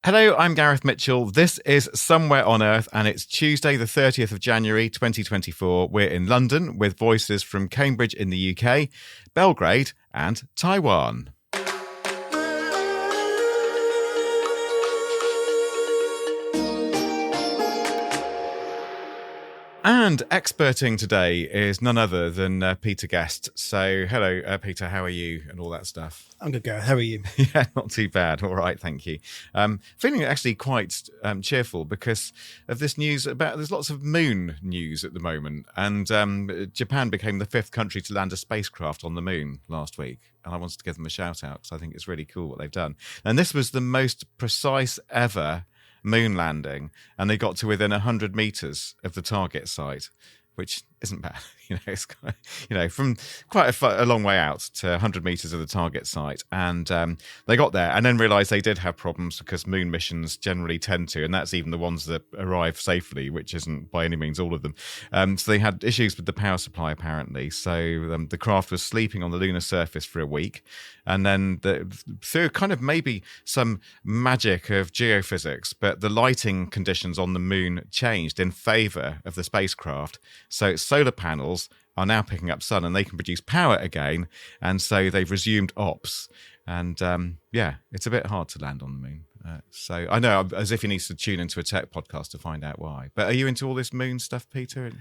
Hello, I'm Gareth Mitchell. This is Somewhere on Earth, and it's Tuesday, the 30th of January, 2024. We're in London with voices from Cambridge in the UK, Belgrade, and Taiwan. And experting today is none other than Peter Guest. So, hello, Peter, how are you and all that stuff? I'm good, Gareth. How are you? Yeah, not too bad. All right, thank you. Feeling actually quite cheerful because of this news there's lots of moon news at the moment. And Japan became the 5th country to land a spacecraft on the moon last week. And I wanted to give them a shout out because I think it's really cool what they've done. And this was the most precise ever moon landing, and they got to within 100 meters of the target site, which isn't bad. It's from quite a long way out to 100 meters of the target site. And they got there and then realized they did have problems because moon missions generally tend to, and that's even the ones that arrive safely, which isn't by any means all of them. So they had issues with the power supply, apparently. So the craft was sleeping on the lunar surface for a week. And then through kind of maybe some magic of geophysics, but the lighting conditions on the moon changed in favor of the spacecraft. So solar panels are now picking up sun and they can produce power again. And so they've resumed ops. And it's a bit hard to land on the moon. So I know, as if he needs to tune into a tech podcast to find out why. But are you into all this moon stuff, Peter?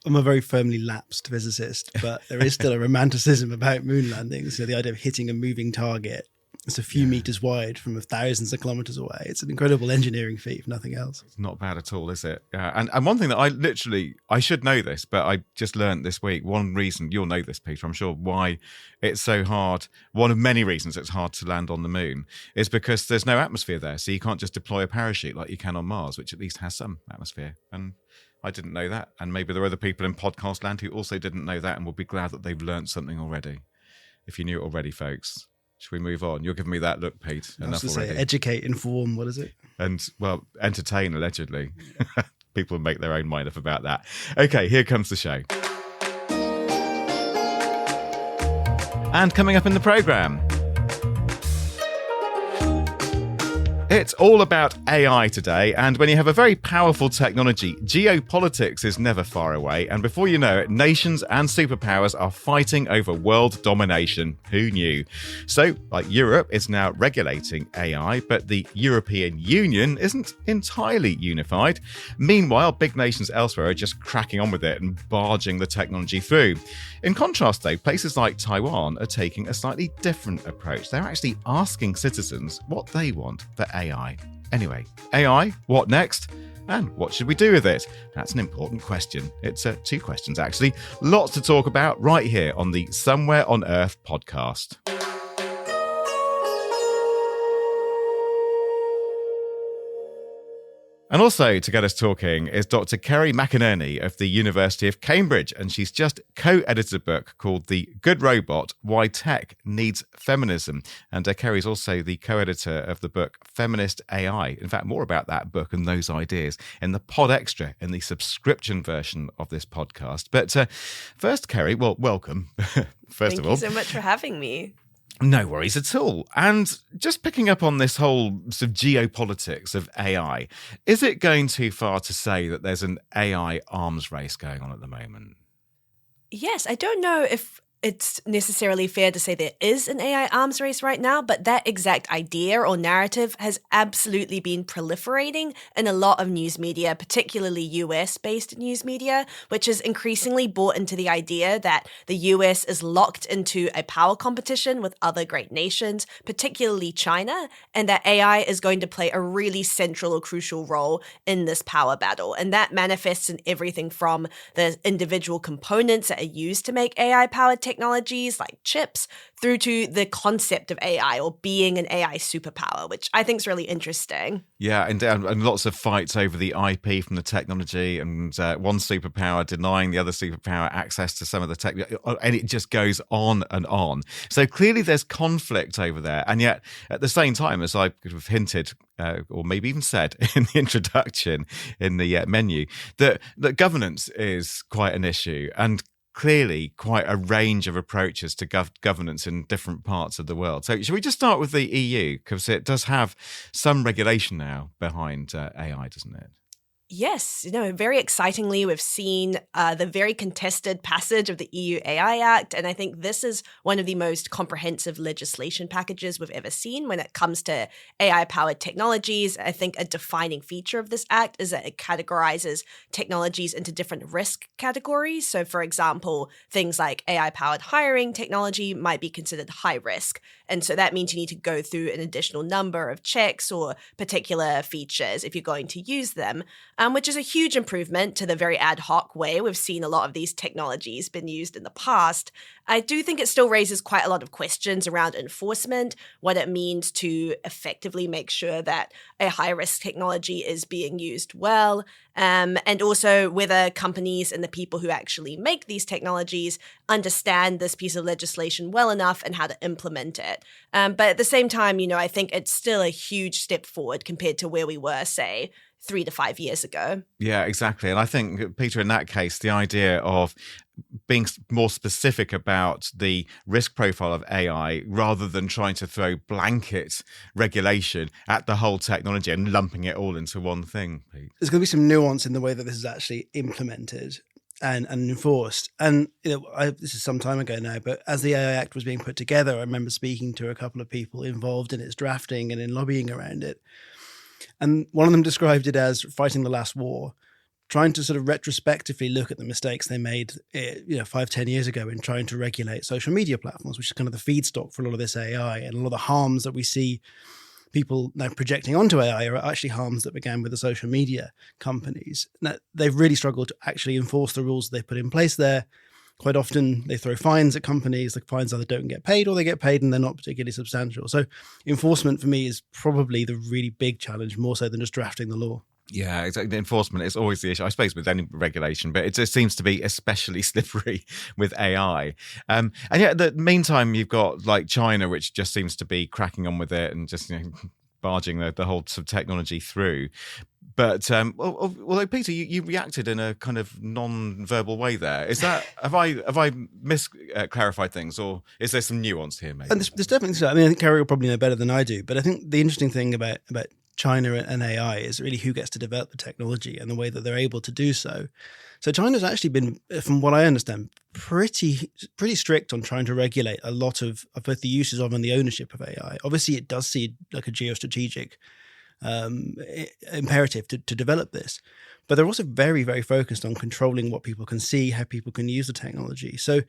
I'm a very firmly lapsed physicist, but there is still a romanticism about moon landings. So the idea of hitting a moving target, it's a few meters wide from thousands of kilometers away. It's an incredible engineering feat, if nothing else. It's not bad at all, is it? And one thing that I should know this, but I just learned this week, one reason, you'll know this, Peter, I'm sure, why it's so hard, one of many reasons it's hard to land on the moon, is because there's no atmosphere there. So you can't just deploy a parachute like you can on Mars, which at least has some atmosphere. And I didn't know that. And maybe there are other people in podcast land who also didn't know that and will be glad that they've learned something already. If you knew it already, folks. Should we move on? You're giving me that look, Pete. Enough already. Say, educate, inform, what is it? And, well, entertain, allegedly. People make their own mind up about that. Okay, here comes the show. And coming up in the programme, it's all about AI today, and when you have a very powerful technology, geopolitics is never far away, and before you know it, nations and superpowers are fighting over world domination. Who knew? So, like Europe is now regulating AI, but the European Union isn't entirely unified. Meanwhile, big nations elsewhere are just cracking on with it and barging the technology through. In contrast, though, places like Taiwan are taking a slightly different approach. They're actually asking citizens what they want for AI. Anyway, AI, what next? And what should we do with it? That's an important question. It's 2 questions, actually. Lots to talk about right here on the Somewhere on Earth podcast. And also to get us talking is Dr Kerry McInerney of the University of Cambridge, and she's just co-edited a book called The Good Robot, Why Tech Needs Feminism. And Kerry's also the co-editor of the book Feminist AI. In fact, more about that book and those ideas in the Pod Extra, in the subscription version of this podcast. But first, Kerry, well, welcome, first of all. Thank you so much for having me. No worries at all. And just picking up on this whole sort of geopolitics of AI, is it going too far to say that there's an AI arms race going on at the moment? Yes, I don't know if it's necessarily fair to say there is an AI arms race right now, but that exact idea or narrative has absolutely been proliferating in a lot of news media, particularly US-based news media, which has increasingly bought into the idea that the US is locked into a power competition with other great nations, particularly China, and that AI is going to play a really central or crucial role in this power battle. And that manifests in everything from the individual components that are used to make AI-powered technologies like chips through to the concept of AI or being an AI superpower, which I think is really interesting. Yeah, and lots of fights over the IP from the technology, and one superpower denying the other superpower access to some of the tech, and it just goes on and on. So clearly there's conflict over there, and yet at the same time, as I could have hinted, or maybe even said in the introduction in the menu, that governance is quite an issue, and clearly quite a range of approaches to governance in different parts of the world. So should we just start with the EU? Because it does have some regulation now behind AI, doesn't it? Yes, very excitingly, we've seen the very contested passage of the EU AI Act, and I think this is one of the most comprehensive legislation packages we've ever seen when it comes to AI-powered technologies. I think a defining feature of this act is that it categorizes technologies into different risk categories. So, for example, things like AI-powered hiring technology might be considered high risk, and so that means you need to go through an additional number of checks or particular features if you're going to use them. Which is a huge improvement to the very ad hoc way we've seen a lot of these technologies been used in the past. I do think it still raises quite a lot of questions around enforcement, what it means to effectively make sure that a high-risk technology is being used well, and also whether companies and the people who actually make these technologies understand this piece of legislation well enough and how to implement it. But at the same time, I think it's still a huge step forward compared to where we were, say, 3 to 5 years ago. Yeah, exactly. And I think, Peter, in that case, the idea of being more specific about the risk profile of AI rather than trying to throw blanket regulation at the whole technology and lumping it all into one thing, Pete. There's going to be some nuance in the way that this is actually implemented and enforced. And this is some time ago now, but as the AI Act was being put together, I remember speaking to a couple of people involved in its drafting and in lobbying around it. And one of them described it as fighting the last war, trying to sort of retrospectively look at the mistakes they made 5-10 years ago in trying to regulate social media platforms, which is kind of the feedstock for a lot of this AI. And a lot of the harms that we see people now projecting onto AI are actually harms that began with the social media companies. Now, they've really struggled to actually enforce the rules they put in place there. Quite often they throw fines at companies. The fines either don't get paid or they get paid and they're not particularly substantial. So enforcement for me is probably the really big challenge, more so than just drafting the law. Yeah, exactly. The enforcement is always the issue, I suppose, with any regulation, but it just seems to be especially slippery with AI. And yet, in the meantime, you've got like China, which just seems to be cracking on with it and just barging the whole sort of technology through. But although Peter, you reacted in a kind of non-verbal way there. Is that have I misclarified things, or is there some nuance here, maybe? And there's definitely so. I mean, I think Kerry will probably know better than I do. But I think the interesting thing about China and AI is really who gets to develop the technology and the way that they're able to do so. So China's actually been, from what I understand, pretty strict on trying to regulate a lot of both the uses of and the ownership of AI. Obviously, it does see like a geostrategic imperative to develop this. But they're also very, very focused on controlling what people can see, how people can use the technology. So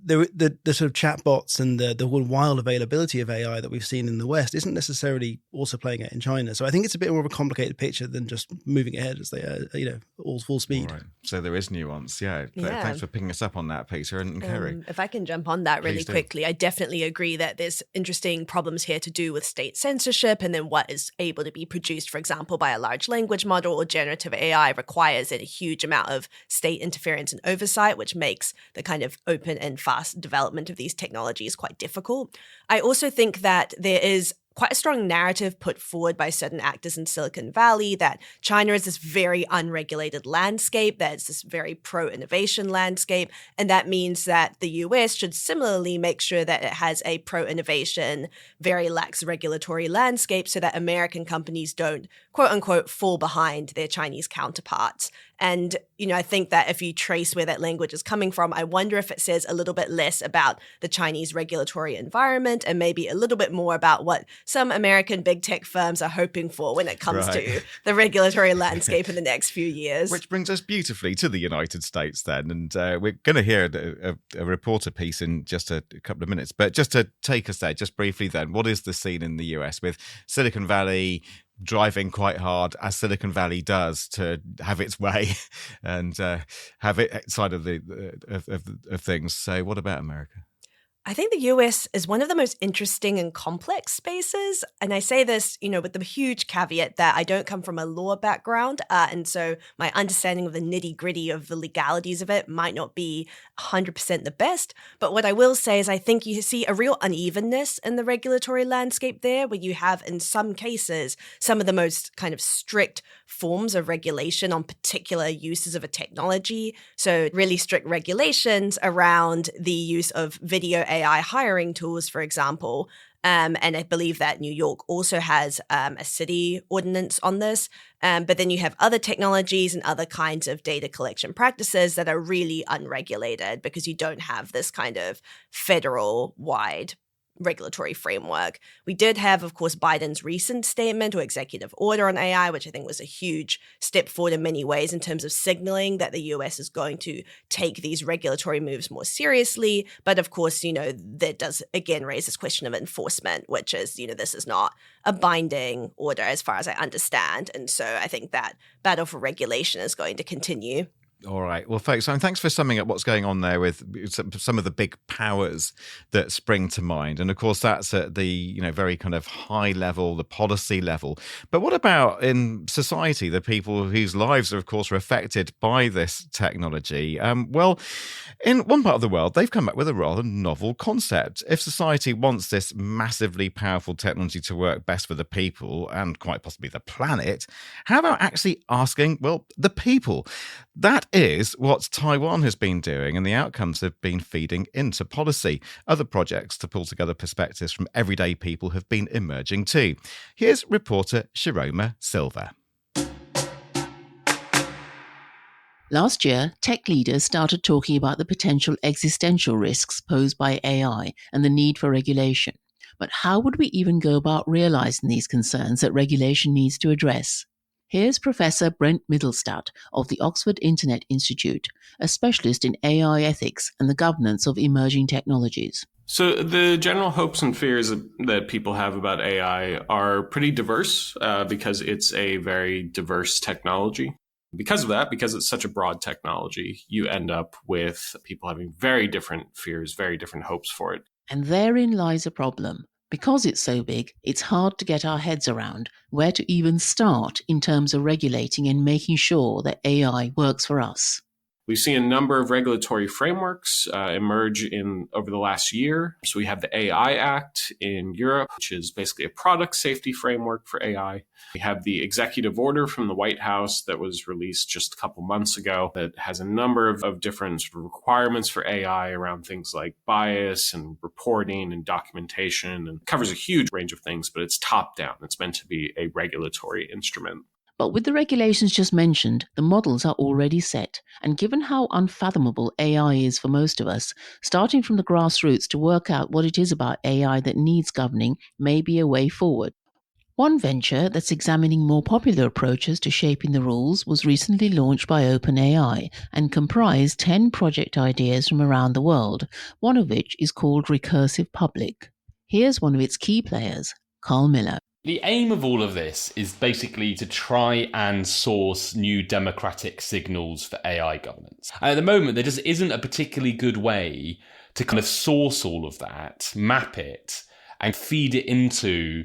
the sort of chatbots and the wild availability of AI that we've seen in the West isn't necessarily also playing out in China. So I think it's a bit more of a complicated picture than just moving ahead as they are, all full speed. All right. So there is nuance. Yeah. Thanks for picking us up on that, Peter and Kerry. If I can jump on that really quickly, I definitely agree that there's interesting problems here to do with state censorship, and then what is able to be produced, for example, by a large language model or generative AI requires a huge amount of state interference and oversight, which makes the kind of open and fast development of these technologies quite difficult. I also think that there is quite a strong narrative put forward by certain actors in Silicon Valley that China is this very unregulated landscape, that it's this very pro-innovation landscape, and that means that the US should similarly make sure that it has a pro-innovation, very lax regulatory landscape so that American companies don't, quote-unquote, fall behind their Chinese counterparts. And, I think that if you trace where that language is coming from, I wonder if it says a little bit less about the Chinese regulatory environment and maybe a little bit more about what some American big tech firms are hoping for when it comes to the regulatory landscape in the next few years. Which brings us beautifully to the United States then. And we're going to hear a reporter piece in just a couple of minutes. But just to take us there, just briefly then, what is the scene in the US with Silicon Valley driving quite hard, as Silicon Valley does, to have its way and have it side of the of things? So what about America? I think the US is one of the most interesting and complex spaces. And I say this, with the huge caveat that I don't come from a law background. And so my understanding of the nitty gritty of the legalities of it might not be 100% the best. But what I will say is I think you see a real unevenness in the regulatory landscape there, where you have, in some cases, some of the most kind of strict forms of regulation on particular uses of a technology. So really strict regulations around the use of video AI hiring tools, for example. And I believe that New York also has a city ordinance on this. But then you have other technologies and other kinds of data collection practices that are really unregulated because you don't have this kind of federal-wide regulatory framework. We did have, of course, Biden's recent statement or executive order on AI, which I think was a huge step forward in many ways in terms of signaling that the US is going to take these regulatory moves more seriously. But of course, that does again raise this question of enforcement, which is, this is not a binding order as far as I understand. And so I think that battle for regulation is going to continue. All right. Well, folks, thanks for summing up what's going on there with some of the big powers that spring to mind. And of course, that's at the very kind of high level, the policy level. But what about in society, the people whose lives are, of course, are affected by this technology? Well, in one part of the world, they've come up with a rather novel concept. If society wants this massively powerful technology to work best for the people and quite possibly the planet, how about actually asking, well, the people? That is what Taiwan has been doing, and the outcomes have been feeding into policy. Other projects to pull together perspectives from everyday people have been emerging too. Here's reporter Shiroma Silva. Last year, tech leaders started talking about the potential existential risks posed by AI and the need for regulation. But how would we even go about realizing these concerns that regulation needs to address? Here's Professor Brent Middlestad of the Oxford Internet Institute, a specialist in AI ethics and the governance of emerging technologies. So the general hopes and fears that people have about AI are pretty diverse because it's a very diverse technology. Because of that, because it's such a broad technology, you end up with people having very different fears, very different hopes for it. And therein lies a problem. Because it's so big, it's hard to get our heads around where to even start in terms of regulating and making sure that AI works for us. We've seen a number of regulatory frameworks emerge over the last year. So we have the AI Act in Europe, which is basically a product safety framework for AI. We have the executive order from the White House that was released just a couple months ago that has a number of different sort of requirements for AI around things like bias and reporting and documentation, and covers a huge range of things, but it's top down. It's meant to be a regulatory instrument. But with the regulations just mentioned, the models are already set. And given how unfathomable AI is for most of us, starting from the grassroots to work out what it is about AI that needs governing may be a way forward. One venture that's examining more popular approaches to shaping the rules was recently launched by OpenAI and comprised 10 project ideas from around the world, one of which is called Recursive Public. Here's one of its key players, Carl Miller. The aim of all of this is basically to try and source new democratic signals for AI governance. And at the moment, there just isn't a particularly good way to kind of source all of that, map it, and feed it into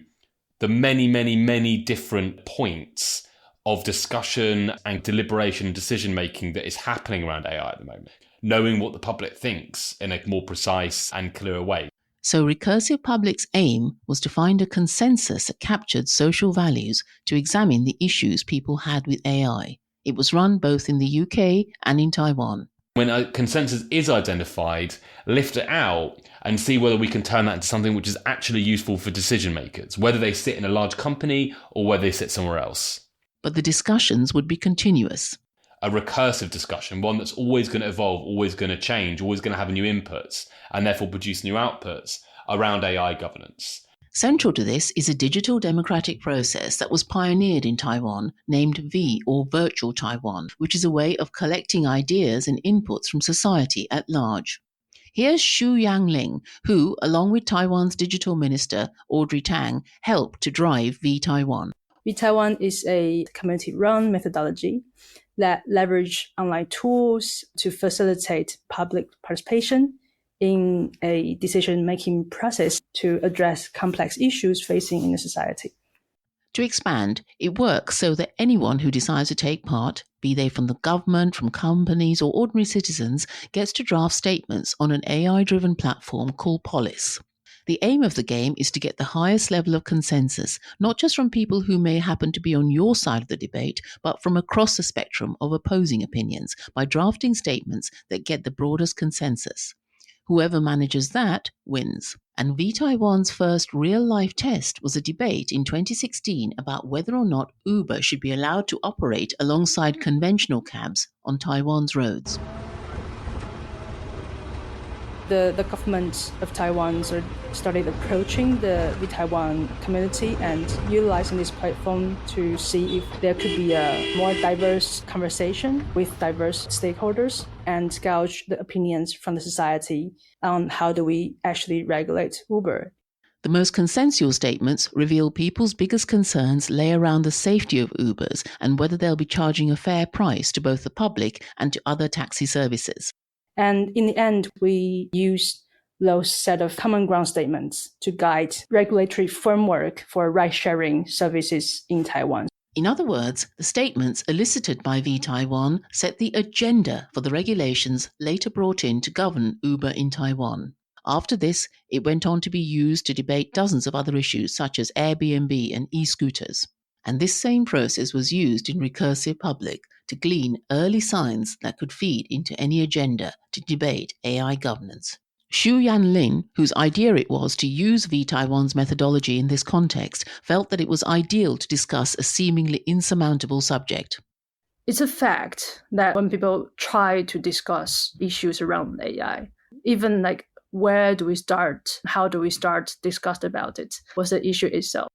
the many, many, many different points of discussion and deliberation and decision-making that is happening around AI at the moment, knowing what the public thinks in a more precise and clearer way. So Recursive Public's aim was to find a consensus that captured social values to examine the issues people had with AI. It was run both in the UK and in Taiwan. When a consensus is identified, lift it out and see whether we can turn that into something which is actually useful for decision makers, whether they sit in a large company or whether they sit somewhere else. But the discussions would be continuous. A recursive discussion, one that's always going to evolve, always going to change, always going to have new inputs, and therefore produce new outputs around AI governance. Central to this is a digital democratic process that was pioneered in Taiwan, named V, or Virtual Taiwan, which is a way of collecting ideas and inputs from society at large. Here's Xu Yangling, who, along with Taiwan's digital minister, Audrey Tang, helped to drive V Taiwan. V Taiwan is a community-run methodology that leverage online tools to facilitate public participation in a decision-making process to address complex issues facing in the society. To expand, it works so that anyone who decides to take part, be they from the government, from companies, or ordinary citizens, gets to draft statements on an AI-driven platform called Polis. The aim of the game is to get the highest level of consensus, not just from people who may happen to be on your side of the debate, but from across the spectrum of opposing opinions by drafting statements that get the broadest consensus. Whoever manages that wins. And VTaiwan's first real-life test was a debate in 2016 about whether or not Uber should be allowed to operate alongside conventional cabs on Taiwan's roads. The government of Taiwan started approaching the Taiwan community and utilizing this platform to see if there could be a more diverse conversation with diverse stakeholders and gauge the opinions from the society on how do we actually regulate Uber. The most consensual statements reveal people's biggest concerns lay around the safety of Ubers and whether they'll be charging a fair price to both the public and to other taxi services. And in the end, we used those set of common ground statements to guide regulatory framework for ride-sharing services in Taiwan. In other words, the statements elicited by VTaiwan set the agenda for the regulations later brought in to govern Uber in Taiwan. After this, it went on to be used to debate dozens of other issues such as Airbnb and e-scooters. And this same process was used in Recursive Public to glean early signs that could feed into any agenda to debate AI governance. Xu Yanlin, whose idea it was to use VTaiwan's methodology in this context, felt that it was ideal to discuss a seemingly insurmountable subject. It's a fact that when people try to discuss issues around AI, even like where do we start, how do we start discuss about it, was the issue itself.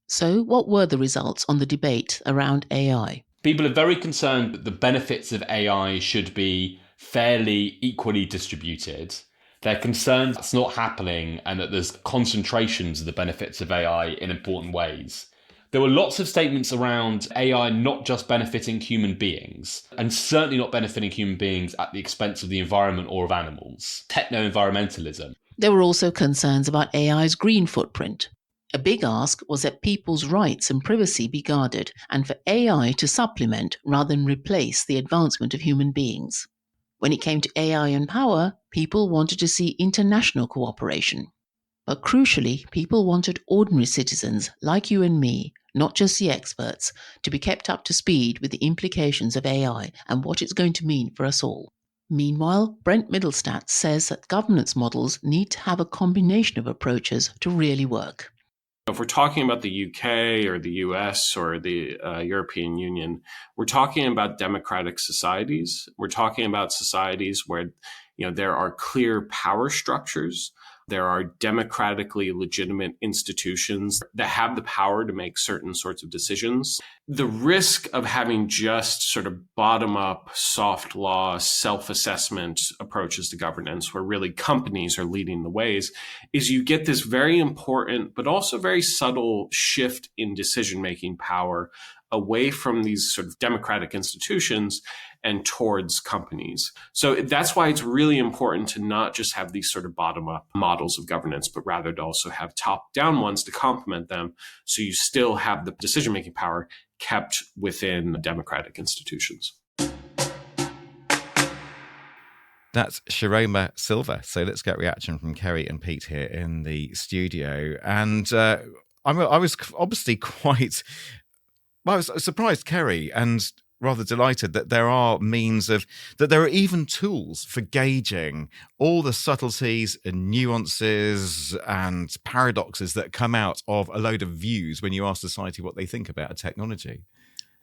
So what were the results on the debate around AI? People are very concerned that the benefits of AI should be fairly equally distributed. They're concerned that's not happening and that there's concentrations of the benefits of AI in important ways. There were lots of statements around AI not just benefiting human beings, and certainly not benefiting human beings at the expense of the environment or of animals. Techno-environmentalism. There were also concerns about AI's green footprint. A big ask was that people's rights and privacy be guarded, and for AI to supplement rather than replace the advancement of human beings. When it came to AI and power, people wanted to see international cooperation. But crucially, people wanted ordinary citizens like you and me, not just the experts, to be kept up to speed with the implications of AI and what it's going to mean for us all. Meanwhile, Brent Middlestadt says that governance models need to have a combination of approaches to really work. If we're talking about the UK or the US or the European Union, we're talking about democratic societies. We're talking about societies where, there are clear power structures. There are democratically legitimate institutions that have the power to make certain sorts of decisions. The risk of having just sort of bottom-up, soft law, self-assessment approaches to governance, where really companies are leading the ways, is you get this very important, but also very subtle shift in decision-making power away from these sort of democratic institutions and towards companies. So that's why it's really important to not just have these sort of bottom-up models of governance, but rather to also have top-down ones to complement them, so you still have the decision-making power kept within democratic institutions. That's Shiroma Silva. So let's get reaction from Kerry and Pete here in the studio. And I was obviously I was surprised, Kerry, and rather delighted that there are that there are even tools for gauging all the subtleties and nuances and paradoxes that come out of a load of views when you ask society what they think about a technology.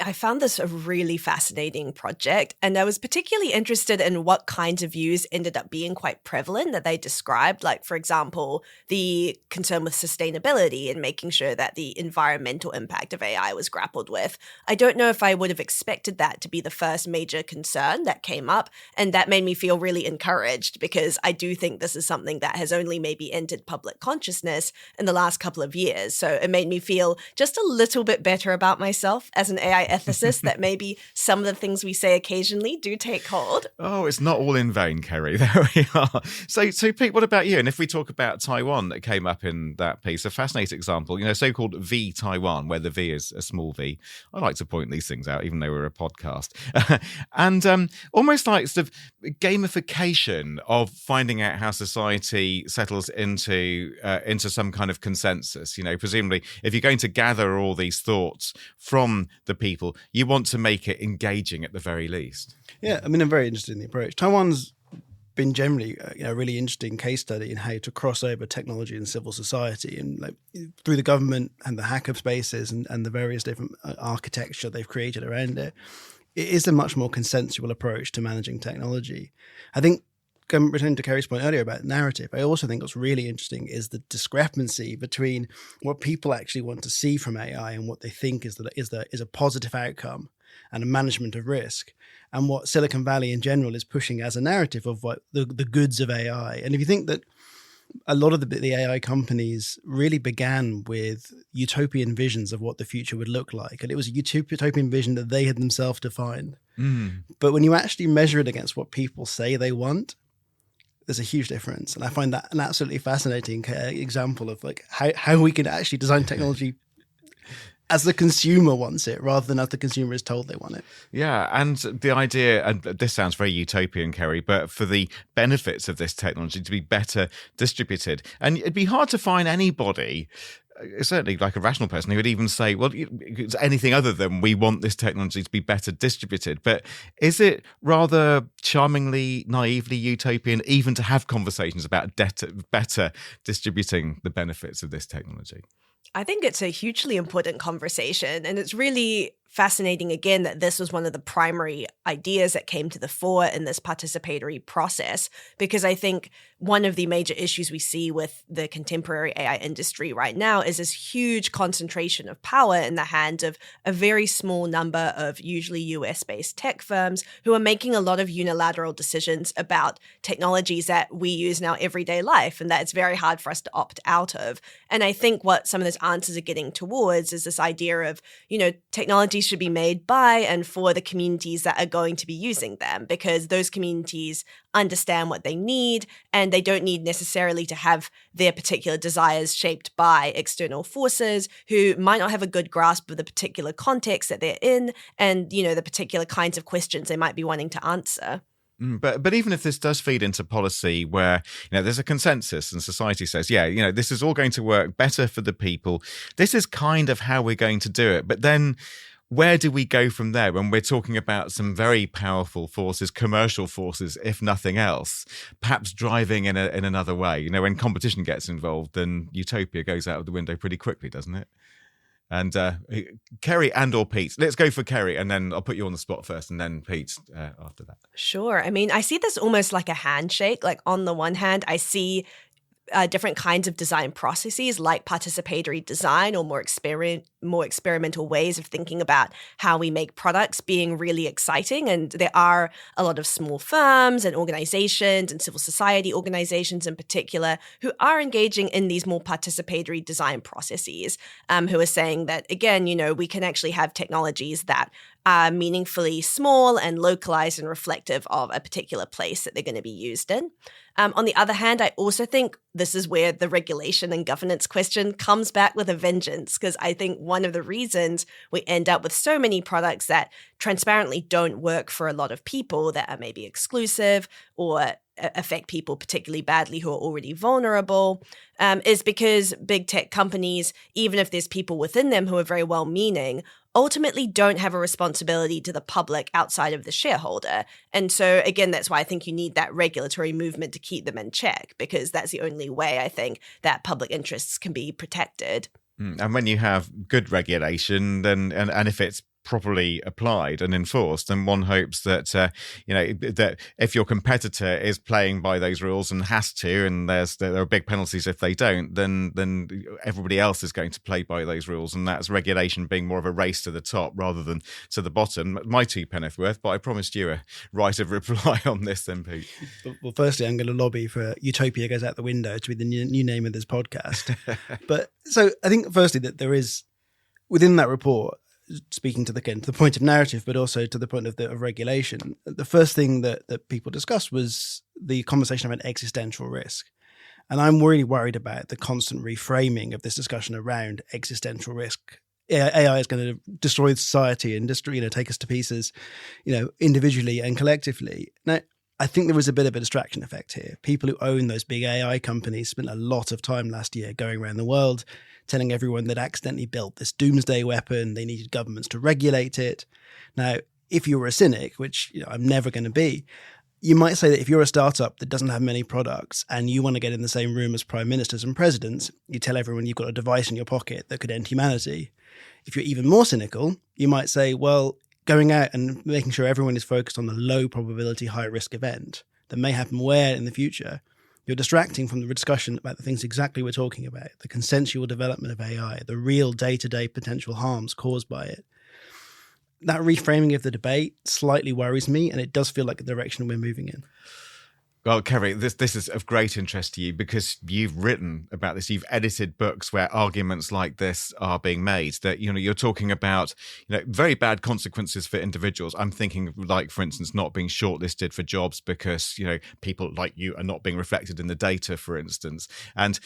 I found this a really fascinating project, and I was particularly interested in what kinds of views ended up being quite prevalent that they described, like, for example, the concern with sustainability and making sure that the environmental impact of AI was grappled with. I don't know if I would have expected that to be the first major concern that came up, and that made me feel really encouraged, because I do think this is something that has only maybe entered public consciousness in the last couple of years. So it made me feel just a little bit better about myself as an AI ethicists that maybe some of the things we say occasionally do take hold. Oh, it's not all in vain, Kerry. There we are. So Pete, what about you? And if we talk about Taiwan that came up in that piece, a fascinating example, so-called V Taiwan, where the V is a small v. I like to point these things out, even though we're a podcast. And almost like sort of gamification of finding out how society settles into some kind of consensus. Presumably, if you're going to gather all these thoughts from the people, you want to make it engaging at the very least. Yeah, I mean, I'm very interested in the approach. Taiwan's been generally a really interesting case study in how to cross over technology and civil society, and through the government and the hacker spaces and the various different architecture they've created around it. It is a much more consensual approach to managing technology. I think, returning to Kerry's point earlier about narrative, I also think what's really interesting is the discrepancy between what people actually want to see from AI and what they think is a positive outcome and a management of risk, and what Silicon Valley in general is pushing as a narrative of what the goods of AI. And if you think that a lot of the AI companies really began with utopian visions of what the future would look like, and it was a utopian vision that they had themselves defined. But when you actually measure it against what people say they want, there's a huge difference. And I find that an absolutely fascinating example of how we can actually design technology as the consumer wants it rather than as the consumer is told they want it. Yeah, and the idea, and this sounds very utopian, Kerry, but for the benefits of this technology to be better distributed. And it'd be hard to find anybody, certainly like a rational person, who would even say, well, it's anything other than we want this technology to be better distributed. But is it rather charmingly, naively utopian even to have conversations about better distributing the benefits of this technology? I think it's a hugely important conversation, and it's really fascinating, again, that this was one of the primary ideas that came to the fore in this participatory process, because I think one of the major issues we see with the contemporary AI industry right now is this huge concentration of power in the hands of a very small number of usually US-based tech firms who are making a lot of unilateral decisions about technologies that we use in our everyday life, and that it's very hard for us to opt out of. And I think what some of those answers are getting towards is this idea of, technologies should be made by and for the communities that are going to be using them, because those communities understand what they need, and they don't need necessarily to have their particular desires shaped by external forces who might not have a good grasp of the particular context that they're in and, the particular kinds of questions they might be wanting to answer. But even if this does feed into policy where, there's a consensus and society says, this is all going to work better for the people, this is kind of how we're going to do it. But then where do we go from there when we're talking about some very powerful forces, commercial forces, if nothing else, perhaps driving in another way? When competition gets involved, then utopia goes out of the window pretty quickly, doesn't it? And Kerry and or Pete. Let's go for Kerry, and then I'll put you on the spot first, and then Pete after that. Sure. I mean, I see this almost like a handshake. Like, on the one hand, I see different kinds of design processes like participatory design or more experimental ways of thinking about how we make products being really exciting. And there are a lot of small firms and organizations and civil society organizations in particular who are engaging in these more participatory design processes, who are saying that, again, we can actually have technologies that are meaningfully small and localized and reflective of a particular place that they're going to be used in. On the other hand, I also think this is where the regulation and governance question comes back with a vengeance, because I think one of the reasons we end up with so many products that transparently don't work for a lot of people, that are maybe exclusive or affect people particularly badly who are already vulnerable, is because big tech companies, even if there's people within them who are very well-meaning, ultimately don't have a responsibility to the public outside of the shareholder. And so, again, that's why I think you need that regulatory movement to keep them in check, because that's the only way I think that public interests can be protected. And when you have good regulation, then and if it's properly applied and enforced, and one hopes that that if your competitor is playing by those rules and has to, and there are big penalties if they don't, then everybody else is going to play by those rules, and that's regulation being more of a race to the top rather than to the bottom. My 2 pence worth, but I promised you a right of reply on this then, Pete. Well, firstly, I'm going to lobby for Utopia Goes Out the Window to be the new name of this podcast. But so I think firstly that there is, within that report, speaking to the point of narrative, but also to the point of regulation, the first thing that people discussed was the conversation about existential risk. And I'm really worried about the constant reframing of this discussion around existential risk. AI is going to destroy society and take us to pieces, individually and collectively. Now, I think there was a bit of a distraction effect here. People who own those big AI companies spent a lot of time last year going around the world telling everyone they'd accidentally built this doomsday weapon. They needed governments to regulate it. Now, if you were a cynic, which I'm never going to be, you might say that if you're a startup that doesn't have many products and you want to get in the same room as prime ministers and presidents, you tell everyone you've got a device in your pocket that could end humanity. If you're even more cynical, you might say, well, going out and making sure everyone is focused on the low probability, high risk event that may happen where in the future, you're distracting from the discussion about the things exactly we're talking about, the consensual development of AI, the real day-to-day potential harms caused by it. That reframing of the debate slightly worries me, and it does feel like the direction we're moving in. Well, Kerry, this is of great interest to you because you've written about this. You've edited books where arguments like this are being made. That you're talking about very bad consequences for individuals. I'm thinking, like for instance, not being shortlisted for jobs because people like you are not being reflected in the data, for instance. And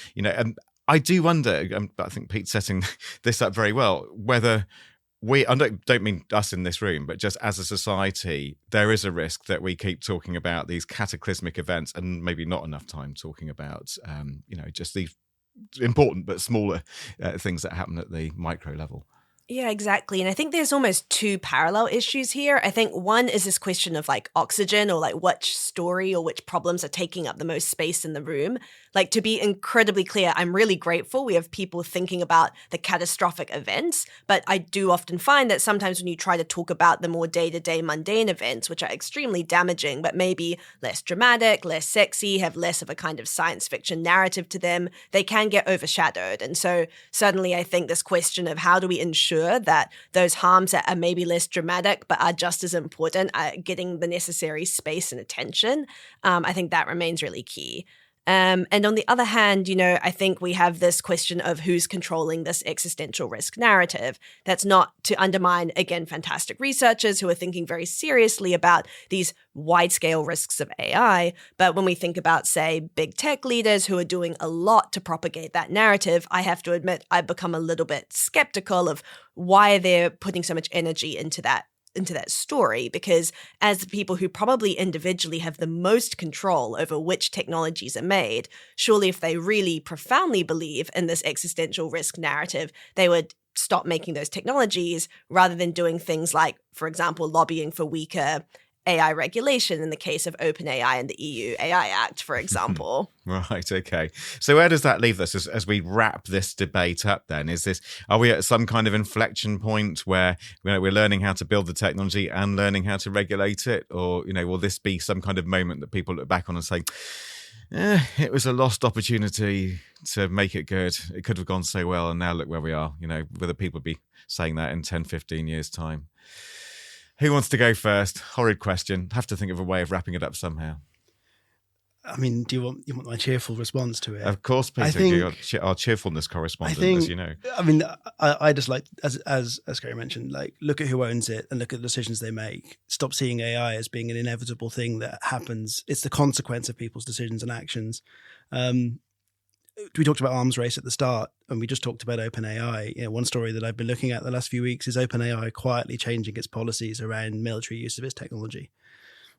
I do wonder. I think Pete's setting this up very well. Whether I don't mean us in this room, but just as a society, there is a risk that we keep talking about these cataclysmic events and maybe not enough time talking about, just these important but smaller things that happen at the micro level. Yeah, exactly. And I think there's almost two parallel issues here. I think one is this question of oxygen or which story or which problems are taking up the most space in the room. To be incredibly clear, I'm really grateful we have people thinking about the catastrophic events, but I do often find that sometimes when you try to talk about the more day-to-day mundane events, which are extremely damaging, but maybe less dramatic, less sexy, have less of a kind of science fiction narrative to them, they can get overshadowed. And so suddenly I think this question of how do we ensure that those harms that are maybe less dramatic but are just as important are getting the necessary space and attention, I think that remains really key. And on the other hand, I think we have this question of who's controlling this existential risk narrative. That's not to undermine, again, fantastic researchers who are thinking very seriously about these wide-scale risks of AI. But when we think about, say, big tech leaders who are doing a lot to propagate that narrative, I have to admit I've become a little bit skeptical of why they're putting so much energy into that story, because as the people who probably individually have the most control over which technologies are made, surely if they really profoundly believe in this existential risk narrative, they would stop making those technologies rather than doing things like, for example, lobbying for weaker AI regulation in the case of OpenAI and the EU AI Act, for example. Right, okay. So where does that leave us as we wrap this debate up then? Are we at some kind of inflection point where we're learning how to build the technology and learning how to regulate it? Or, will this be some kind of moment that people look back on and say, it was a lost opportunity to make it good. It could have gone so well and now look where we are, whether people be saying that in 10, 15 years' time. Who wants to go first? Horrid question. Have to think of a way of wrapping it up somehow. I mean, do you want my cheerful response to it? Of course, Peter. You're our cheerfulness correspondent, as you know. I mean, I just like, as Kerry mentioned, look at who owns it and look at the decisions they make. Stop seeing AI as being an inevitable thing that happens. It's the consequence of people's decisions and actions. We talked about arms race at the start, and we just talked about OpenAI. One story that I've been looking at the last few weeks is OpenAI quietly changing its policies around military use of its technology.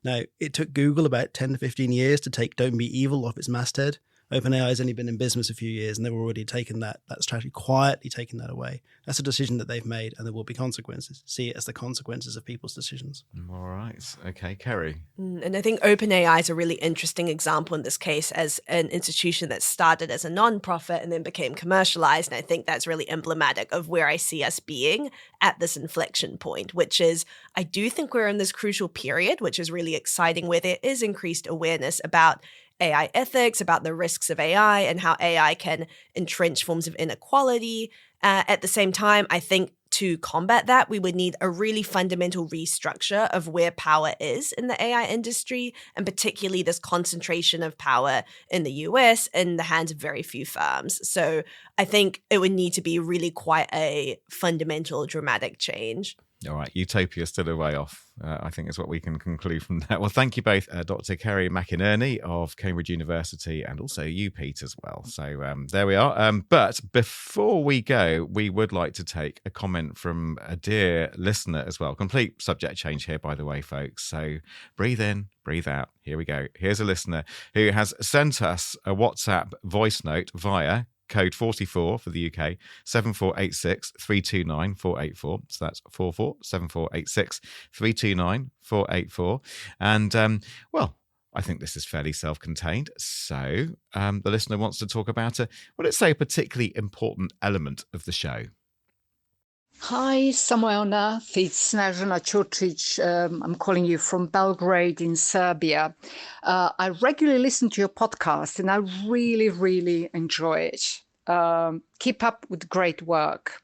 Now, it took Google about 10 to 15 years to take "Don't Be Evil" off its masthead. OpenAI has only been in business a few years, and they've already taken that strategy, quietly taken that away. That's a decision that they've made, and there will be consequences. See it as the consequences of people's decisions. All right. Okay, Kerry. And I think OpenAI is a really interesting example in this case as an institution that started as a non-profit and then became commercialized. And I think that's really emblematic of where I see us being at this inflection point, which is I do think we're in this crucial period, which is really exciting, where there is increased awareness about AI ethics, about the risks of AI and how AI can entrench forms of inequality. At the same time, I think to combat that, we would need a really fundamental restructure of where power is in the AI industry, and particularly this concentration of power in the US in the hands of very few firms. So I think it would need to be really quite a fundamental, dramatic change. All right, utopia still a way off, I think is what we can conclude from that. Well, thank you both, Dr. Kerry McInerney of Cambridge University, and also you, Pete, as well. So there we are. But before we go, we would like to take a comment from a dear listener as well. Complete subject change here, by the way, folks. So breathe in, breathe out. Here we go. Here's a listener who has sent us a WhatsApp voice note via code 44 for the UK, 7486 329 484. So that's 44 7486 329 484. And, well, I think this is fairly self-contained. So the listener wants to talk about let's say, a particularly important element of the show. Hi, somewhere on earth. It's Snežana Čurčić. I'm calling you from Belgrade in Serbia. I regularly listen to your podcast and I really, really enjoy it. Keep up with great work.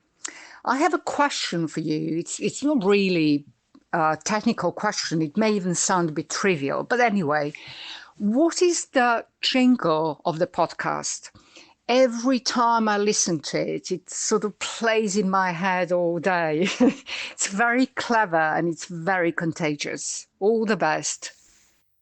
I have a question for you. It's not really a technical question. It may even sound a bit trivial. But anyway, what is the jingle of the podcast? Every time I listen to it, it sort of plays in my head all day. It's very clever and it's very contagious. All the best.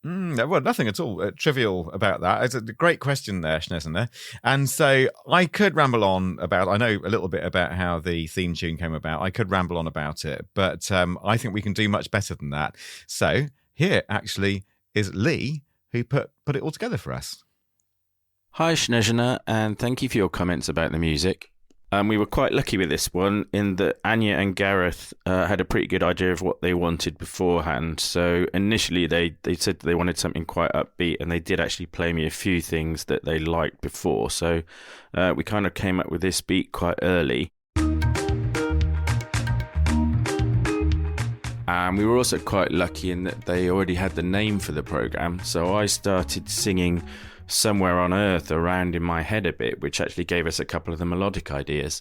Well, nothing at all trivial about that. It's a great question there, Snežana. And so I could ramble on about, I know a little bit about how the theme tune came about. I could ramble on about it, but I think we can do much better than that. So here actually is Lee, who put it all together for us. Hi, Snežana, and thank you for your comments about the music. We were quite lucky with this one in that Anya and Gareth had a pretty good idea of what they wanted beforehand. So initially they said they wanted something quite upbeat, and they did actually play me a few things that they liked before. So we kind of came up with this beat quite early. And we were also quite lucky in that they already had the name for the programme. So I started singing Somewhere on Earth around in my head a bit, which actually gave us a couple of the melodic ideas.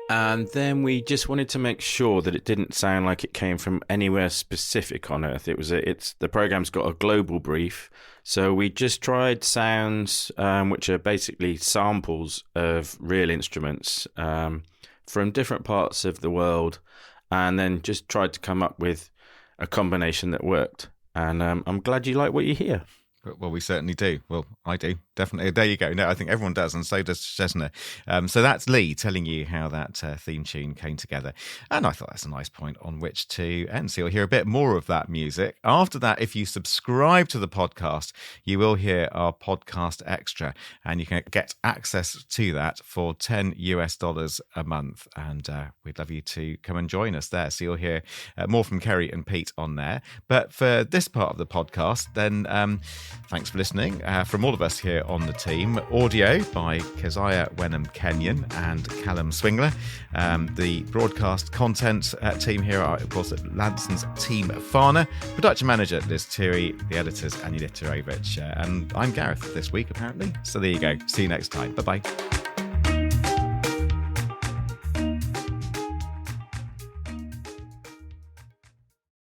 And then we just wanted to make sure that it didn't sound like it came from anywhere specific on Earth. The program's got a global brief, so we just tried sounds which are basically samples of real instruments from different parts of the world, and then just tried to come up with a combination that worked. And I'm glad you like what you hear. Well, we certainly do. Well, I do. Definitely. There you go. No, I think everyone does, and so does Snežana. So that's Lee telling you how that theme tune came together. And I thought that's a nice point on which to end. So you'll hear a bit more of that music. After that, if you subscribe to the podcast, you will hear our podcast extra, and you can get access to that for $10 a month. And we'd love you to come and join us there. So you'll hear more from Kerry and Pete on there. But for this part of the podcast, then thanks for listening. From all of us here on the team, audio by Keziah Wenham-Kenyon and Callum Swingler. The broadcast content team here are, of course, at Lanson's Team Farner. Production manager Liz Turi, the editors Annie Literovich. And I'm Gareth this week, apparently. So there you go. See you next time. Bye-bye.